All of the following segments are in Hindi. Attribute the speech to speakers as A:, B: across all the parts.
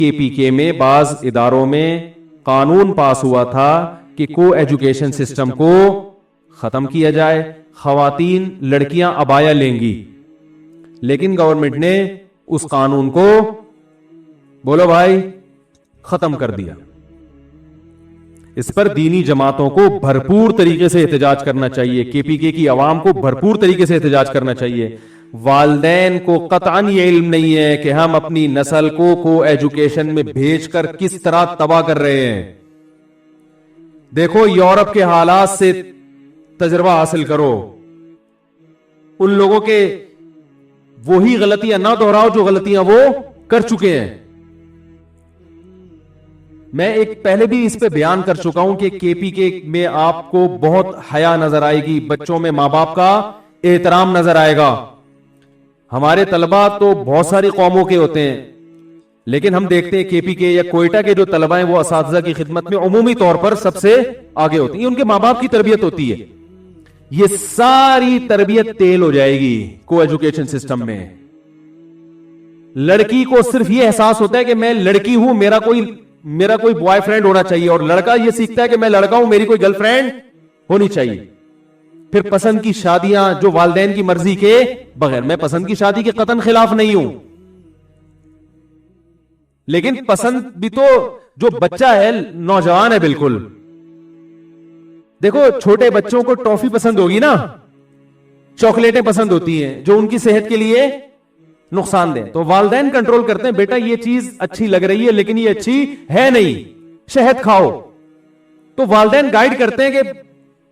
A: केपीके में बाज इदारों में कानून पास हुआ था कि को एजुकेशन सिस्टम को खत्म किया जाए, खवातीन लड़कियां अबाया लेंगी, लेकिन गवर्नमेंट ने उस कानून को, बोलो भाई, खत्म कर दिया। इस पर दीनी जमातों को भरपूर तरीके से एहतजाज करना चाहिए, केपीके की आवाम को भरपूर तरीके से एहतजाज करना चाहिए। वालदैन को कतअन ये इल्म नहीं है कि हम अपनी नस्ल को एजुकेशन में भेजकर किस तरह तबाह कर रहे हैं। देखो, यूरोप के हालात से तजर्बा हासिल करो, उन लोगों के वही गलतियां ना दोहराओ जो गलतियां वो कर चुके हैं। मैं एक पहले भी इस पे बयान कर चुका हूं कि केपीके में आपको बहुत हया नजर आएगी, बच्चों में मां बाप का एहतराम नजर आएगा। हमारे तलबा तो बहुत सारी कौमों के होते हैं, लेकिन हम देखते हैं केपीके या कोयटा के जो तलबा हैं वो असातिज़ा की खिदमत में उमूमी तौर पर सबसे आगे होती है। उनके मां बाप की तरबियत होती है। ये सारी तरबियत तेल हो जाएगी को एजुकेशन सिस्टम में। लड़की को सिर्फ ये एहसास होता है कि मैं लड़की हूं, मेरा कोई बॉयफ्रेंड होना चाहिए, और लड़का ये सीखता है कि मैं लड़का हूं, मेरी कोई गर्लफ्रेंड होनी चाहिए। फिर पसंद की शादियां जो वालिदैन की मर्जी के बगैर, मैं पसंद की शादी के कतन खिलाफ नहीं हूं, लेकिन पसंद भी तो जो बच्चा है, नौजवान है बिल्कुल। देखो, छोटे बच्चों को टॉफी पसंद होगी ना, चॉकलेटें पसंद होती हैं जो उनकी सेहत के लिए नुकसान दें, तो वालिदैन कंट्रोल करते हैं, बेटा ये चीज अच्छी लग रही है लेकिन ये अच्छी है नहीं, शहद खाओ। तो वालिदैन गाइड करते हैं कि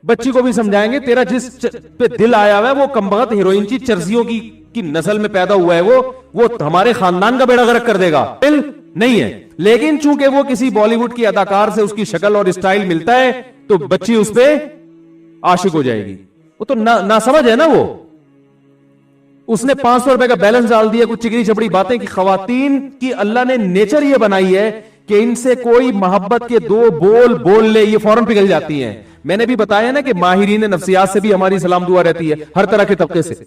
A: बच्ची को भी समझाएंगे, तेरा जिस पे दिल आया हुआ है वो कमबख्त हीरोइन की चर्सियों की नस्ल में पैदा हुआ है, वो हमारे खानदान का बेड़ा गर्क कर देगा, दिल नहीं है। लेकिन चूंकि वो किसी बॉलीवुड की अदाकार से उसकी शक्ल और स्टाइल मिलता है तो बच्ची उस पे आशिक हो जाएगी। वो तो ना समझ है ना, वो उसने 500 रुपए का बैलेंस डाल दिया, कुछ चिकनी चपड़ी बातें कि खवातीन की अल्लाह ने नेचर ये बनाई है कि इनसे कोई मोहब्बत के दो बोल ले, ये फौरन पिघल जाती हैं। मैंने भी बताया ना कि माहिरीन नफ्सियात से भी हमारी सलाम दुआ रहती है, हर तरह के तबके से।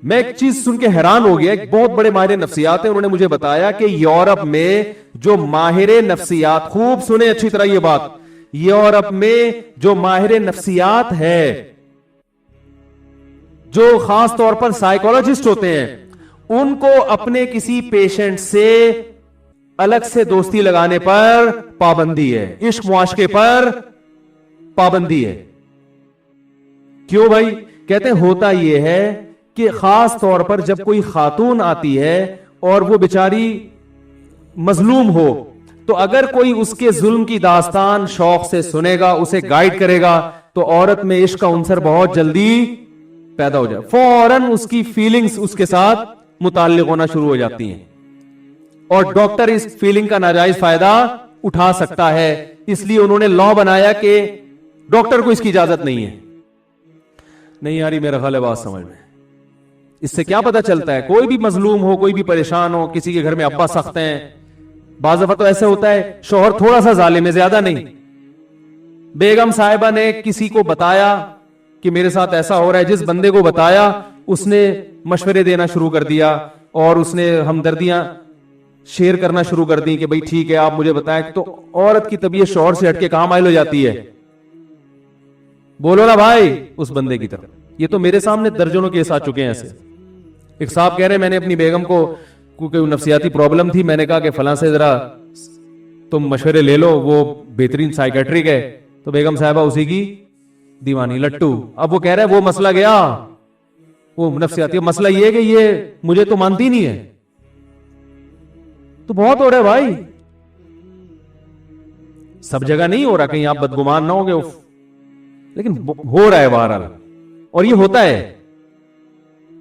A: मैं एक चीज सुन के हैरान हो गया, एक बहुत बड़े माहिर नफ्सियात हैं, उन्होंने मुझे बताया कि यूरोप में जो माहिर नफ्सियात, खूब सुने अच्छी तरह ये बात, यूरोप में जो माहिर नफ्सियात है, जो खास तौर पर साइकोलॉजिस्ट होते हैं, उनको अपने किसी पेशेंट से अलग से दोस्ती लगाने पर पाबंदी है, इश्क मुआशके पर पाबंदी है। क्यों भाई? कहते हैं होता यह है कि खास तौर पर जब कोई खातून आती है और वो बेचारी मजलूम हो, तो अगर कोई उसके जुल्म की दास्तान शौक से सुनेगा, उसे गाइड करेगा, तो औरत में इश्क का अंसर बहुत जल्दी पैदा हो जाए, फौरन उसकी फीलिंग्स उसके साथ मुताल्लिक होना शुरू हो जाती हैं, और डॉक्टर इस फीलिंग का नाजायज फायदा उठा सकता है। इसलिए उन्होंने लॉ बनाया कि डॉक्टर को इसकी इजाजत नहीं है। नहीं यार, मेरा ख्याल है बात समझ में। इससे क्या पता चलता है? कोई भी मजलूम हो, कोई भी परेशान हो, किसी के घर में अब्बा सख्त हैं, बाज़ दफा तो ऐसे होता है शौहर थोड़ा सा जालिम है, ज्यादा नहीं। बेगम साहिबा ने किसी को बताया कि मेरे साथ ऐसा हो रहा है, जिस बंदे को बताया उसने मशवरे देना शुरू कर दिया और उसने हमदर्दियां शेयर करना शुरू कर दी कि भाई ठीक है आप मुझे बताएं। तो औरत की तबीयत शौहर से हटके कहां माइल हो जाती है? बोलो ना भाई, उस बंदे की तरफ। ये तो मेरे सामने दर्जनों केस आ चुके हैं ऐसे। एक साहब कह रहे मैंने अपनी बेगम को कोई नफ्सियाती प्रॉब्लम थी, मैंने कहा कि फलां से जरा तुम मशवरे ले लो, वो बेहतरीन साइकेट्रिक है। तो बेगम साहिबा उसी की दीवानी, लट्टू। अब वो कह रहा है वो मसला गया, वो नफ्सियाती मसला ये है कि ये मुझे तो मानती नहीं है। तो बहुत हो रहा है भाई, सब जगह नहीं हो रहा, कहीं आप बदगुमान ना होगे, लेकिन हो रहा है बहरहाल, और ये होता है।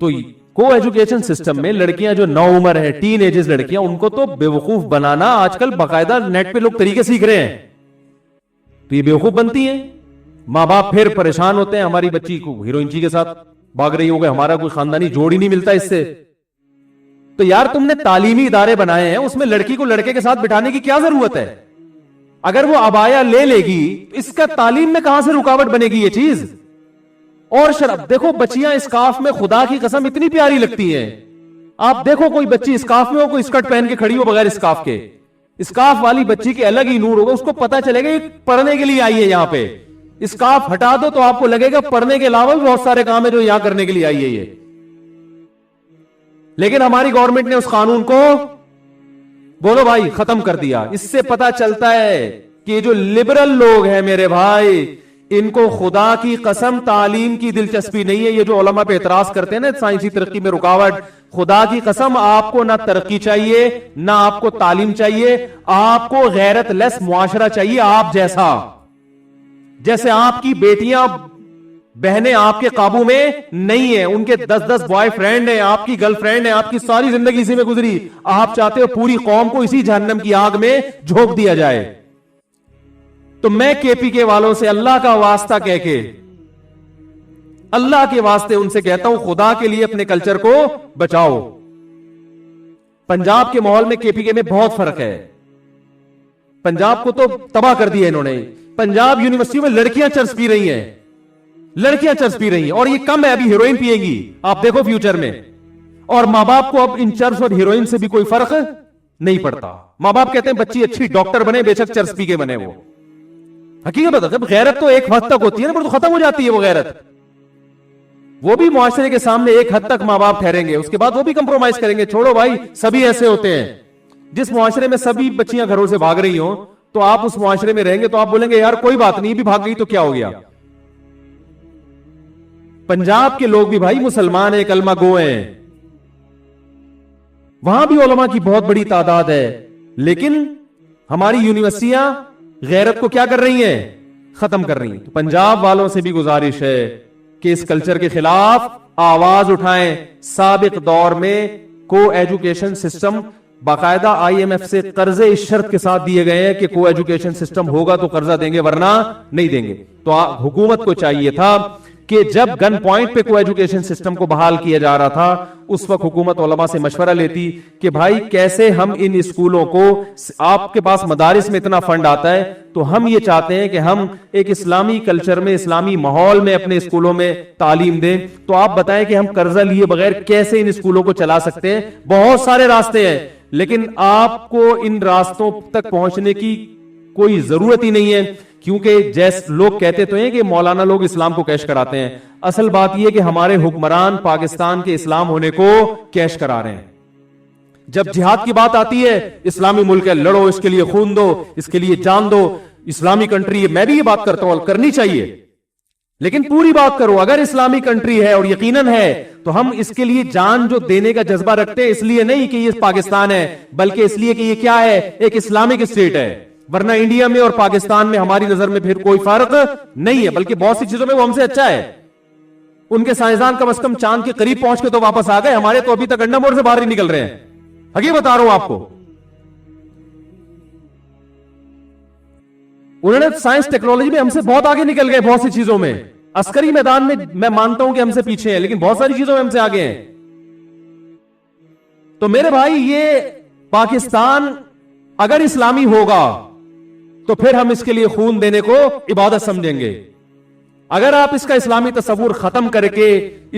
A: तो को एजुकेशन सिस्टम में लड़कियां जो नौ उम्र है, टीन एजेस लड़कियां, उनको तो बेवकूफ बनाना आजकल बाकायदा नेट पे लोग तरीके सीख रहे हैं। तो ये बेवकूफ बनती हैं, माँ बाप फिर परेशान होते हैं, हमारी बच्ची को हीरोइन के साथ भाग रही हो गए, हमारा कोई खानदानी जोड़ ही नहीं मिलता इससे। तो यार तुमने तालीमी इदारे बनाए हैं, उसमें लड़की को लड़के के साथ बिठाने की क्या जरूरत है? अगर वो अबाया ले लेगी, इसका तालीम में कहां से रुकावट बनेगी ये चीज? और शर्म देखो, बच्चियां स्कार्फ में खुदा की कसम इतनी प्यारी लगती हैं, आप देखो कोई बच्ची स्कार्फ में हो, कोई स्कर्ट पहन के खड़ी हो बगैर स्कार्फ के, स्कार्फ वाली बच्ची के अलग ही नूर होगा, उसको पता चलेगा ये पढ़ने के लिए आई है यहां पे। स्कार्फ हटा दो तो आपको लगेगा पढ़ने के अलावा भी बहुत सारे काम है जो यहां करने के लिए आई है ये। लेकिन हमारी गवर्नमेंट ने उस कानून को, बोलो भाई, खत्म कर दिया। इससे पता चलता है कि जो लिबरल लोग हैं मेरे भाई, इनको खुदा की कसम तालीम की दिलचस्पी नहीं है। ये जो उलमा पे एतराज करते हैं ना साइंसी तरक्की में रुकावट, खुदा की कसम आपको ना तरक्की चाहिए ना आपको तालीम चाहिए, आपको गैरत लेस मुआशरा चाहिए। आप जैसा, जैसे आपकी बेटियां बहनें आपके काबू में नहीं है, उनके 10-10 बॉयफ्रेंड है, आपकी गर्लफ्रेंड है, आपकी सारी जिंदगी इसी में गुजरी, आप चाहते हो पूरी कौम को इसी जहन्नम की आग में झोंक दिया जाए। तो मैं केपीके वालों से अल्लाह का वास्ता कह के, अल्लाह के वास्ते उनसे कहता हूं, खुदा के लिए अपने कल्चर को बचाओ। पंजाब के माहौल में केपीके में बहुत फर्क है। पंजाब को तो तबाह कर दिया इन्होंने। पंजाब यूनिवर्सिटी में लड़कियां चर्च पी रही हैं, लड़कियां चर्च पी रही हैं, और ये कम है, अभी हीरोइन पिएंगी, आप देखो फ्यूचर में। और मां बाप को अब इन चर्च और हीरोइन से भी कोई फर्क नहीं पड़ता। मां बाप कहते हैं बच्ची अच्छी डॉक्टर बने, बेशक चर्च पी के बने। वो हकीकत बता, गैरत तो एक हद तक होती है ना, पर तो खत्म हो जाती है वो गैरत। वो भी मुआशरे के सामने एक हद तक मां बाप ठहरेंगे, उसके बाद वो भी कंप्रोमाइज करेंगे। छोड़ो भाई, सभी ऐसे होते हैं। जिस मुआशरे में सभी बच्चियां घरों से भाग रही हो, तो आप उस मुआशरे में रहेंगे तो आप बोलेंगे यार कोई बात नहीं, भी भाग गई तो क्या हो गया। पंजाब के लोग भी भाई मुसलमान है, कलमा गो हैं, वहां भी उलमा की बहुत बड़ी तादाद है, लेकिन हमारी यूनिवर्सिटियां गैरत को क्या कर रही हैं, खत्म कर रही हैं। तो पंजाब वालों से भी गुजारिश है कि इस कल्चर के खिलाफ आवाज उठाएं। साबिक दौर में को एजुकेशन सिस्टम बाकायदा IMF से कर्जे इस शर्त के साथ दिए गए हैं कि को एजुकेशन सिस्टम होगा तो कर्जा देंगे, वरना नहीं देंगे। तो हुकूमत को चाहिए था कि जब गन पॉइंट पे को एजुकेशन सिस्टम को बहाल किया जा रहा था, उस वक्त हुकूमत उलमा से मशवरा लेती कि भाई कैसे हम इन स्कूलों को, आपके पास मदारिस में इतना फंड आता है, तो हम ये चाहते हैं कि हम एक इस्लामी कल्चर में, इस्लामी माहौल में अपने स्कूलों में तालीम दें। तो आप बताएं कि हम कर्जा लिए बगैर कैसे इन स्कूलों को चला सकते हैं। बहुत सारे रास्ते हैं, लेकिन आपको इन रास्तों तक पहुंचने की कोई जरूरत ही नहीं है, क्योंकि जैसे लोग कहते तो हैं कि मौलाना लोग इस्लाम को कैश कराते हैं। असल बात यह कि हमारे हुक्मरान पाकिस्तान के इस्लाम होने को कैश करा रहे हैं। जब जिहाद की बात आती है, इस्लामी मुल्क है, लड़ो, इसके लिए खून दो, इसके लिए जान दो, इस्लामी कंट्री है। मैं भी ये बात करता हूं, करनी चाहिए, लेकिन पूरी बात करो। अगर इस्लामी कंट्री है और यकीनन है, तो हम इसके लिए जान जो देने का जज्बा रखते हैं, इसलिए नहीं कि ये पाकिस्तान है, बल्कि इसलिए कि ये क्या है, एक इस्लामिक स्टेट है। वरना इंडिया में और पाकिस्तान में हमारी नजर में फिर कोई फर्क नहीं है, बल्कि बहुत सी चीजों में वो हमसे अच्छा है। उनके साइंसदान कम से कम चांद के करीब पहुंच के तो वापस आ गए, हमारे तो अभी तक अंडा मोड़ से बाहर ही निकल रहे हैं। हकीकत बता रहा हूं आपको। उन्होंने साइंस टेक्नोलॉजी में हमसे बहुत आगे निकल गए, बहुत सी चीजों में। अस्करी मैदान में मैं मानता हूं कि हमसे पीछे हैं, लेकिन बहुत सारी चीजों में हमसे आगे हैं। तो मेरे भाई, ये पाकिस्तान अगर इस्लामी होगा तो फिर हम इसके लिए खून देने को इबादत समझेंगे। अगर आप इसका इस्लामी तस्वुर खत्म करके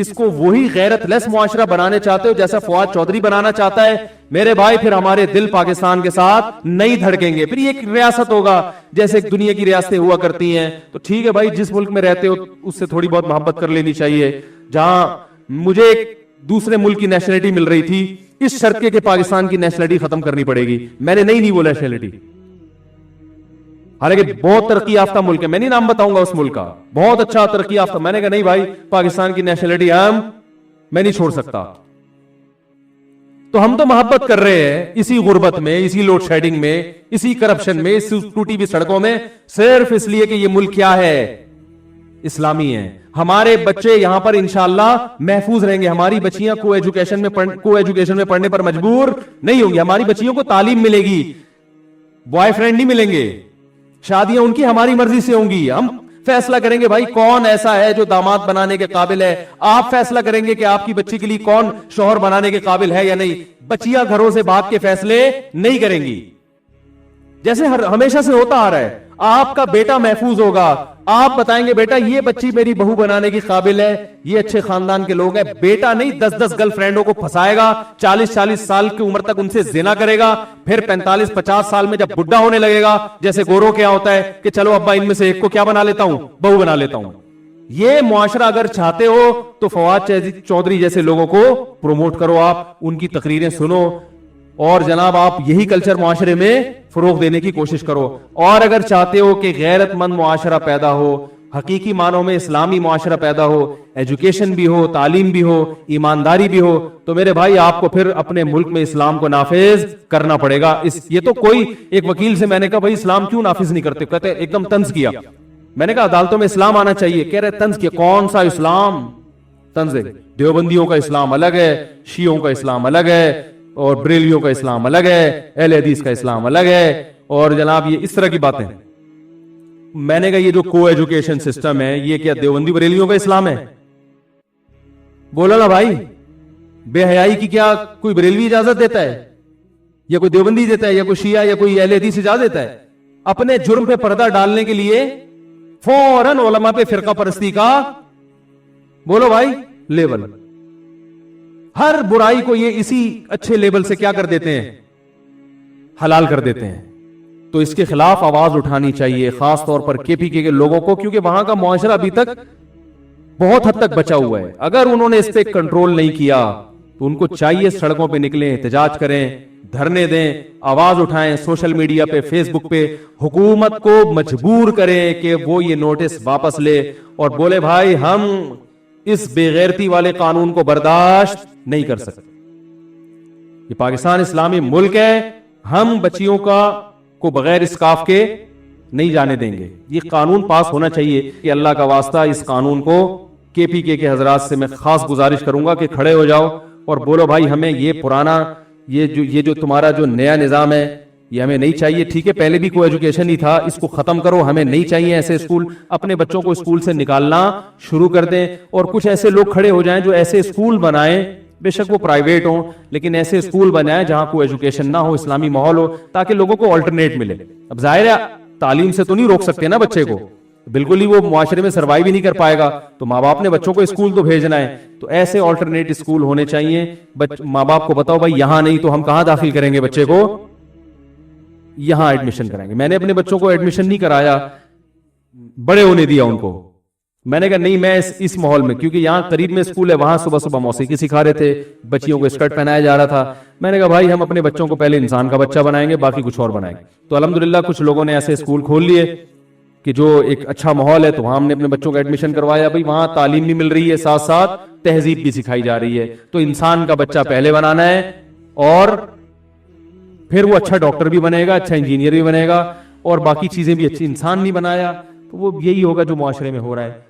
A: इसको वही गैरत लेस मुआशरा बनाने चाहते हो जैसा फवाद चौधरी बनाना चाहता है, मेरे भाई, फिर हमारे दिल पाकिस्तान के साथ नहीं धड़केंगे। फिर ये एक रियासत होगा जैसे एक दुनिया की रियासतें हुआ करती हैं। तो ठीक है भाई, जिस मुल्क में रहते हो उससे थोड़ी बहुत मोहब्बत कर लेनी चाहिए। जहां मुझे एक दूसरे मुल्क की नेशनलिटी मिल रही थी, इस शर्त के पाकिस्तान की नेशनलिटी खत्म करनी पड़ेगी, मैंने नहीं वो नेशनलिटी। हालांकि बहुत तरक्की याफ्ता मुल्क है, मैं नहीं नाम बताऊंगा उस मुल्क का, बहुत अच्छा तरक्की याफ्ता। मैंने कहा नहीं भाई, पाकिस्तान की नेशनलिटी मैं नहीं छोड़ सकता। तो हम तो मोहब्बत कर रहे हैं इसी गुर्बत में, इसी लोड शेडिंग में, इसी करप्शन में, इस टूटी हुई सड़कों में, सिर्फ इसलिए कि ये मुल्क क्या है, इस्लामी है। हमारे बच्चे यहां पर इंशाअल्लाह महफूज रहेंगे। हमारी बच्चियां को एजुकेशन में पढ़ने पर मजबूर नहीं होंगी। हमारी बच्चियों को तालीम मिलेगी, बॉयफ्रेंड नहीं मिलेंगे, शादियां उनकी हमारी मर्जी से होंगी। हम फैसला करेंगे भाई कौन ऐसा है जो दामाद बनाने के काबिल है। आप फैसला करेंगे कि आपकी बच्ची के लिए कौन शौहर बनाने के काबिल है या नहीं। बच्चियां घरों से भाग के फैसले नहीं करेंगी, जैसे हमेशा से होता आ रहा है। आपका बेटा महफूज होगा। आप बताएंगे बेटा ये बच्ची मेरी बहू बनाने की काबिल है, ये अच्छे खानदान के लोग हैं। बेटा नहीं 10-10 गर्लफ्रेंडों को फंसाएगा, 40-40 साल की उम्र तक उनसे जिना करेगा, फिर 45-50 साल में जब बुढ़ा होने लगेगा, जैसे गोरों क्या होता है कि चलो अब्बा इनमें से एक को क्या बना लेता हूं, बहू बना लेता हूं। ये मुआशरा अगर चाहते हो तो फवाद चौधरी जैसे लोगों को प्रमोट करो, आप उनकी तकरीरें सुनो और जनाब आप यही कल्चर मुआशरे में फरोग देने की कोशिश करो। और अगर चाहते हो कि गैरतमंद मुआशरा पैदा हो, हकीकी मानों में इस्लामी मुआशरा पैदा हो, एजुकेशन भी हो, तालीम भी हो, ईमानदारी भी हो, तो मेरे भाई आपको फिर अपने मुल्क में इस्लाम को नाफिज करना पड़ेगा। ये तो कोई एक वकील से मैंने कहा भाई इस्लाम क्यों नाफिज नहीं करते, कहते एकदम तंज किया। मैंने कहा अदालतों में इस्लाम आना चाहिए, कह रहे तंज किया। कौन सा इस्लाम तंज है? देवबंदियों का इस्लाम अलग है, शियों का इस्लाम अलग है, और बरेलियों का इस्लाम अलग है, अहले हदीस का इस्लाम अलग है, और जनाब ये इस तरह की बातें। मैंने कहा ये जो को एजुकेशन सिस्टम है ये क्या देवबंदी बरेलियों का इस्लाम है? बोला ना भाई, बेहयाई की क्या कोई बरेलवी इजाजत देता है, या कोई देवबंदी देता है, या कोई शिया या कोई अहले हदीस इजाजत देता है? अपने जुर्म पे पर्दा डालने के लिए फौरन उलमा पे फिरका परस्ती का, बोलो भाई, लेबल। हर बुराई को ये इसी अच्छे लेबल से क्या कर देते हैं, हलाल कर देते हैं। तो इसके खिलाफ आवाज उठानी चाहिए, खास तौर पर केपीके के लोगों को, क्योंकि वहां का मुआशरा अभी तक बहुत हद तक बचा हुआ है। अगर उन्होंने इस पे कंट्रोल नहीं किया तो उनको चाहिए सड़कों पे निकलें, एहतजाज करें, धरने दें, आवाज उठाएं, सोशल मीडिया पे, फेसबुक पे हुकूमत को मजबूर करें कि वो ये नोटिस वापस ले और बोले भाई हम इस बेगैरती वाले कानून को बर्दाश्त नहीं कर सकते। ये पाकिस्तान इस्लामी मुल्क है, हम बच्चियों को बगैर इस्काफ के नहीं जाने देंगे। ये कानून पास होना चाहिए कि अल्लाह का वास्ता इस कानून को केपीके के हजरात से मैं खास गुजारिश करूंगा कि खड़े हो जाओ और बोलो भाई हमें ये पुराना ये जो तुम्हारा जो नया निजाम है ये हमें नहीं चाहिए। ठीक है पहले भी कोई एजुकेशन ही था, इसको खत्म करो, हमें नहीं चाहिए ऐसे स्कूल। अपने बच्चों को स्कूल से निकालना शुरू कर दें और कुछ ऐसे लोग खड़े हो जाएं जो ऐसे स्कूल बनाएं, बेशक वो प्राइवेट हो लेकिन ऐसे स्कूल बनाएं जहां कोई एजुकेशन ना हो, इस्लामी माहौल हो, ताकि लोगों को ऑल्टरनेट मिले। अब जाहिर है तालीम से तो नहीं रोक सकते ना बच्चे को, बिल्कुल ही वो मुआशरे में सर्वाइव ही नहीं कर पाएगा, तो माँ बाप ने बच्चों को स्कूल तो भेजना है। तो ऐसे ऑल्टरनेट स्कूल होने चाहिए। माँ बाप को बताओ भाई यहां नहीं तो हम कहां दाखिल करेंगे बच्चे को, यहां एडमिशन कराएंगे। मैंने अपने बच्चों को एडमिशन नहीं कराया, बड़े होने दिया उनको। मैंने कहा नहीं मैं इस माहौल में, क्योंकि यहाँ करीब में स्कूल है, वहां सुबह सुबह मौसीकी सिखा रहे थे, बच्चियों को स्कर्ट पहनाया जा रहा था। मैंने कहा भाई हम अपने बच्चों को पहले इंसान का बच्चा बनाएंगे, बाकी कुछ और बनाएंगे। तो अल्हम्दुलिल्लाह कुछ लोगों ने ऐसे स्कूल खोल लिए कि जो एक अच्छा माहौल है, तो वहां हमने अपने बच्चों का एडमिशन करवाया। भाई वहां तालीम भी मिल रही है, साथ साथ तहजीब भी सिखाई जा रही है। तो इंसान का बच्चा पहले बनाना है और फिर वो अच्छा डॉक्टर भी बनेगा, अच्छा इंजीनियर भी बनेगा, और बाकी चीजें भी अच्छी। इंसान नहीं बनाया तो वो यही होगा जो मुआशरे में हो रहा है।